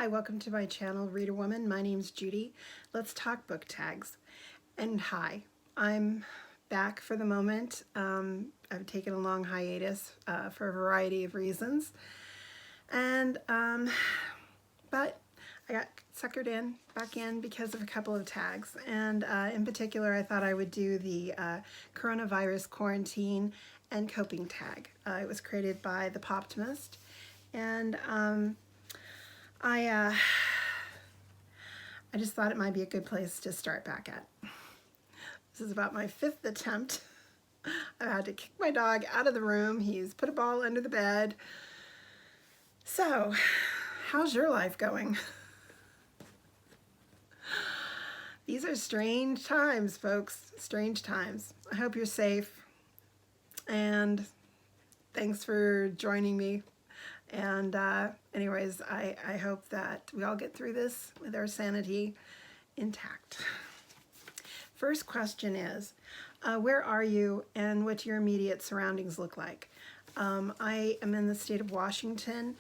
Hi, welcome to my channel, Reader Woman. My name's Judy. Let's talk book tags. And hi, I'm back for the moment. I've taken a long hiatus for a variety of reasons. And, but I got suckered back in because of a couple of tags. And in particular, I thought I would do the coronavirus quarantine and coping tag. It was created by The Poptimist. And I just thought it might be a good place to start back at. This is about my 5th attempt. I've had to kick my dog out of the room. He's put a ball under the bed. So, how's your life going? These are strange times, folks. Strange times. I hope you're safe. And thanks for joining me. And anyways, I hope that we all get through this with our sanity intact. First question is, where are you and what your immediate surroundings look like? I am in the state of Washington.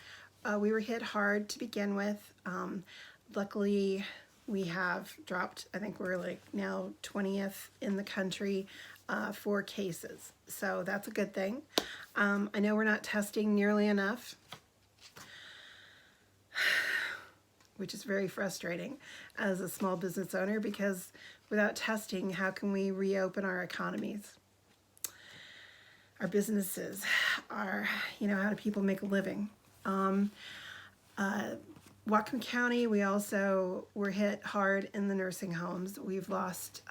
We were hit hard to begin with. Luckily, we have dropped, I think we're like now 20th in the country for cases. So that's a good thing. I know we're not testing nearly enough, which is very frustrating as a small business owner, because without testing, how can we reopen our economies? Our businesses, how do people make a living? Whatcom County, we also were hit hard in the nursing homes. We've lost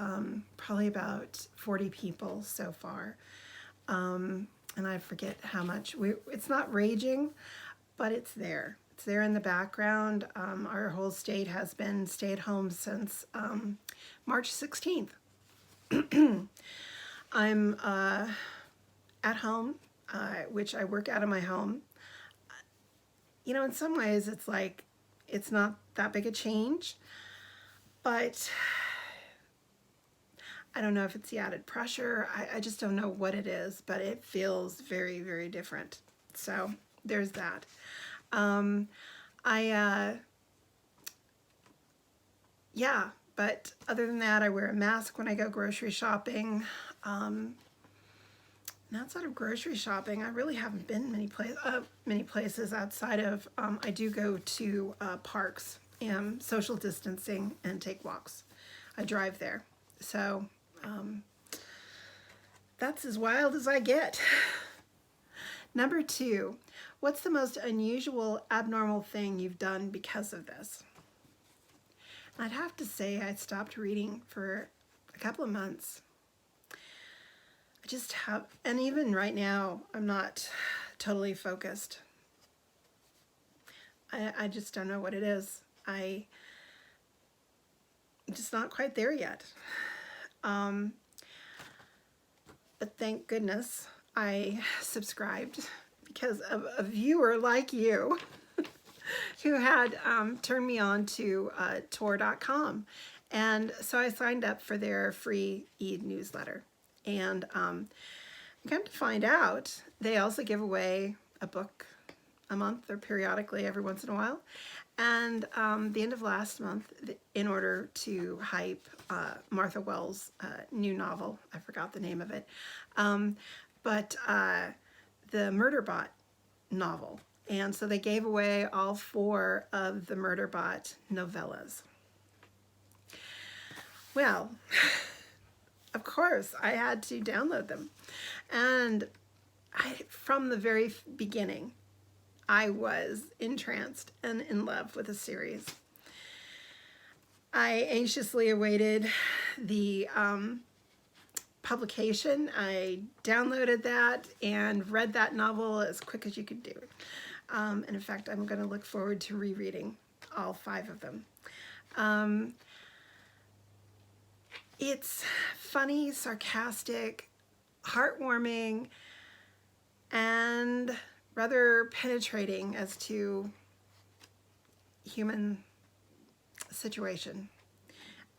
probably about 40 people so far. And I forget how much. It's not raging, but it's there. It's there in the background. Our whole state has been stay-at-home since March 16th. I'm at home, which I work out of my home. You know, in some ways, it's like, it's not that big a change, but I don't know if it's the added pressure. I just don't know what it is, but it feels very, very different. So there's that. Yeah, but other than that, I wear a mask when I go grocery shopping. And outside of grocery shopping, I really haven't been many places outside of, I do go to parks and social distancing and take walks. I drive there. So that's as wild as I get. Number 2, what's the most unusual, abnormal thing you've done because of this? I'd have to say I stopped reading for a couple of months. I just have, and even right now, I'm not totally focused. I just don't know what it is. I'm just not quite there yet. But thank goodness I subscribed because of a viewer like you who had turned me on to Tor.com. And so I signed up for their free e-newsletter. And come to find out, they also give away a book a month or periodically every once in a while. And the end of last month, in order to hype Martha Wells' new novel, I forgot the name of it, but the Murderbot novel. And so they gave away all 4 of the Murderbot novellas. Well, of course, I had to download them. And from the very beginning, I was entranced and in love with the series. I anxiously awaited the publication. I downloaded that and read that novel as quick as you could do. And in fact, I'm going to look forward to rereading all 5 of them. It's funny, sarcastic, heartwarming, and rather penetrating as to human situation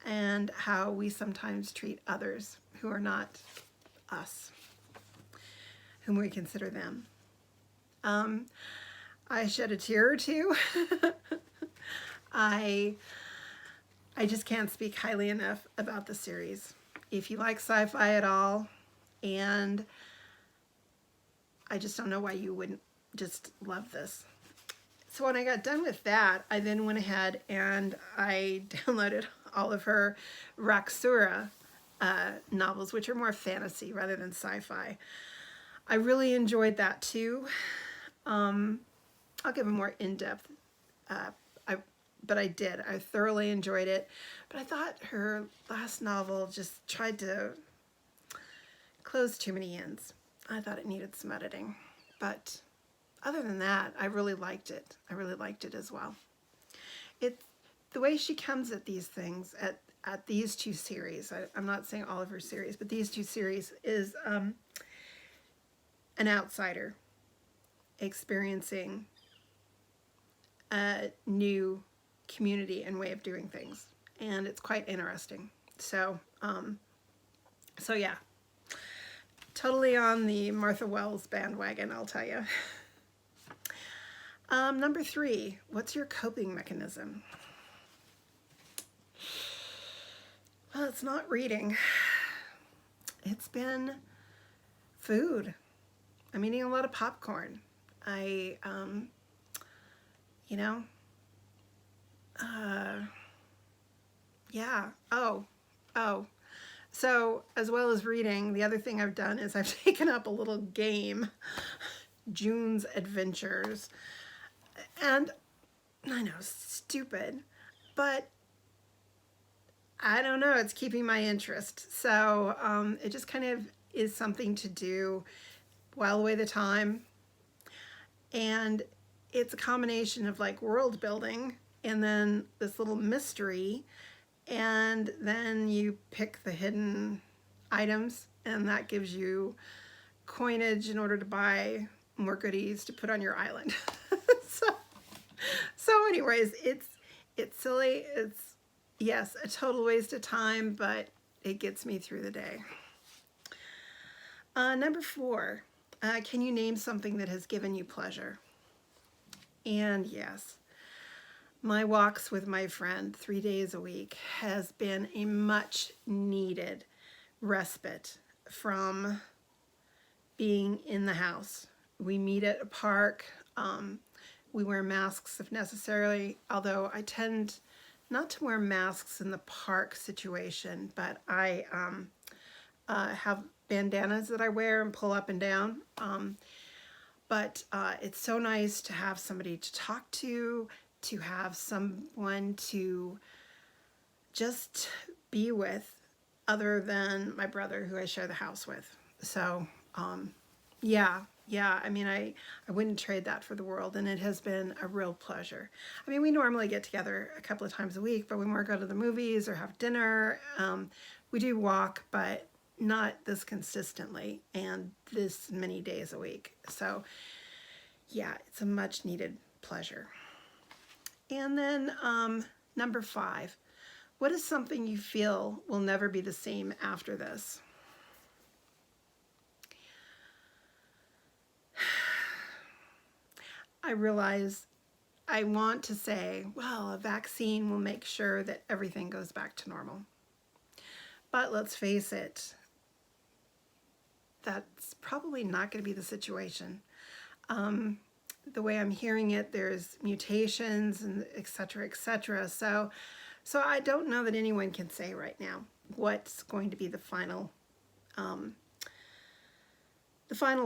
and how we sometimes treat others who are not us, whom we consider them. I shed a tear or two. I I just can't speak highly enough about the series. If you like sci-fi at all, and I just don't know why you wouldn't just love this. So when I got done with that, I then went ahead and I downloaded all of her Raksura novels, which are more fantasy rather than sci-fi. I really enjoyed that too. I'll give a more in-depth, but I did. I thoroughly enjoyed it. But I thought her last novel just tried to close too many ends. I thought it needed some editing. But other than that, I really liked it. I really liked it as well. It's the way she comes at these things, at these two series. I'm not saying all of her series, but these two series is an outsider experiencing a new community and way of doing things, and it's quite interesting. So yeah, totally on the Martha Wells bandwagon, I'll tell you. Number 3, what's your coping mechanism? Well, it's not reading. It's been food. I'm eating a lot of popcorn. Yeah. Oh. So as well as reading, the other thing I've done is I've taken up a little game, June's Adventures. And I know, stupid, but I don't know, it's keeping my interest. So it just kind of is something to do while away the time. And it's a combination of like world building and then this little mystery, and then you pick the hidden items, and that gives you coinage in order to buy more goodies to put on your island. so anyways, it's silly. It's, yes, a total waste of time, but it gets me through the day. Number 4, can you name something that has given you pleasure? And yes, my walks with my friend 3 days a week has been a much needed respite from being in the house. We meet at a park. We wear masks if necessary, although I tend not to wear masks in the park situation, but I have bandanas that I wear and pull up and down. But it's so nice to have somebody to talk to have someone to just be with other than my brother, who I share the house with. So yeah, I mean, I wouldn't trade that for the world, and it has been a real pleasure. I mean, we normally get together a couple of times a week, but when we go to the movies or have dinner, we do walk, but not this consistently and this many days a week. So yeah, it's a much needed pleasure. And then number 5, what is something you feel will never be the same after this? I realize I want to say, well, a vaccine will make sure that everything goes back to normal. But let's face it, that's probably not going to be the situation. The way I'm hearing it, there's mutations and et cetera, et cetera. So I don't know that anyone can say right now what's going to be the final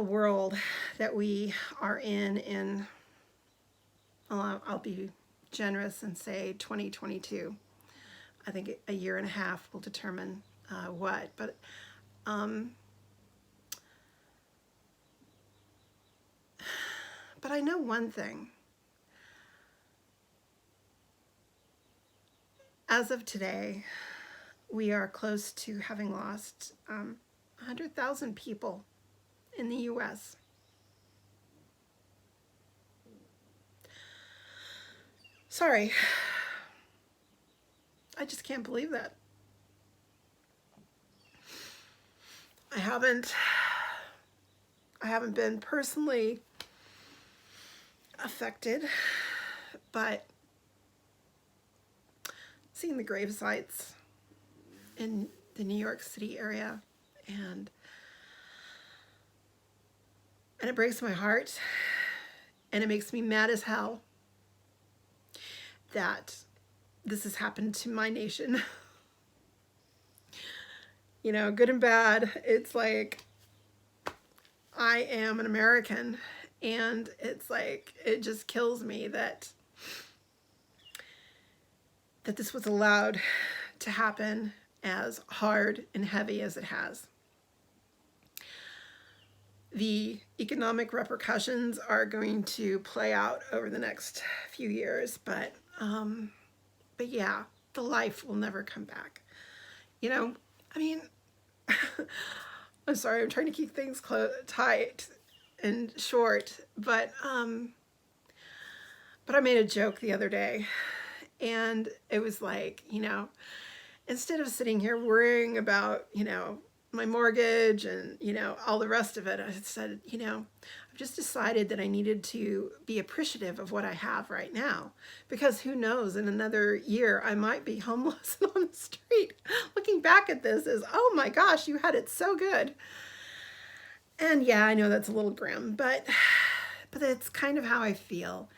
world that we are in I'll be generous and say 2022. I think a year and a half will determine what, but I know one thing. As of today, we are close to having lost 100,000 people in the U.S. Sorry. I just can't believe that. I haven't been personally affected, but seeing the grave sites in the New York City area, and it breaks my heart, and it makes me mad as hell that this has happened to my nation. You know, good and bad. It's like, I am an American, and it's like, it just kills me that this was allowed to happen as hard and heavy as it has. The economic repercussions are going to play out over the next few years, but yeah, the life will never come back. You know, I mean, I'm sorry, I'm trying to keep things tight and short, but I made a joke the other day, and it was like, you know, instead of sitting here worrying about, you know, my mortgage and, you know, all the rest of it, I said, you know, I've just decided that I needed to be appreciative of what I have right now, because who knows, in another year I might be homeless and on the street. Looking back at this is, oh my gosh, you had it so good. And yeah, I know that's a little grim, but it's kind of how I feel.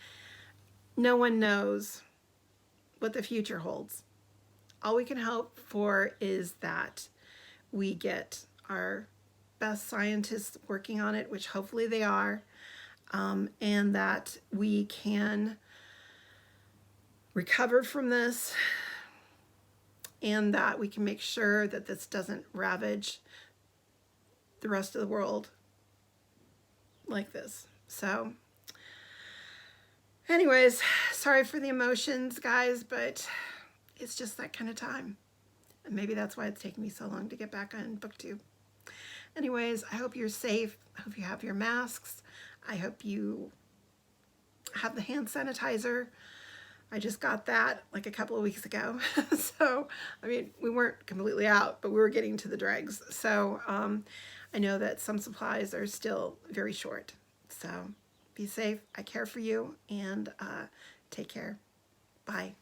No one knows what the future holds. All we can hope for is that we get our best scientists working on it, which hopefully they are, and that we can recover from this, and that we can make sure that this doesn't ravage the rest of the world like this. So anyways, sorry for the emotions, guys, but it's just that kind of time. And maybe that's why it's taking me so long to get back on BookTube. Anyways, I hope you're safe. I hope you have your masks. I hope you have the hand sanitizer. I just got that like a couple of weeks ago. So, I mean, we weren't completely out, but we were getting to the dregs. So, I know that some supplies are still very short. So, be safe. I care for you, and take care. Bye.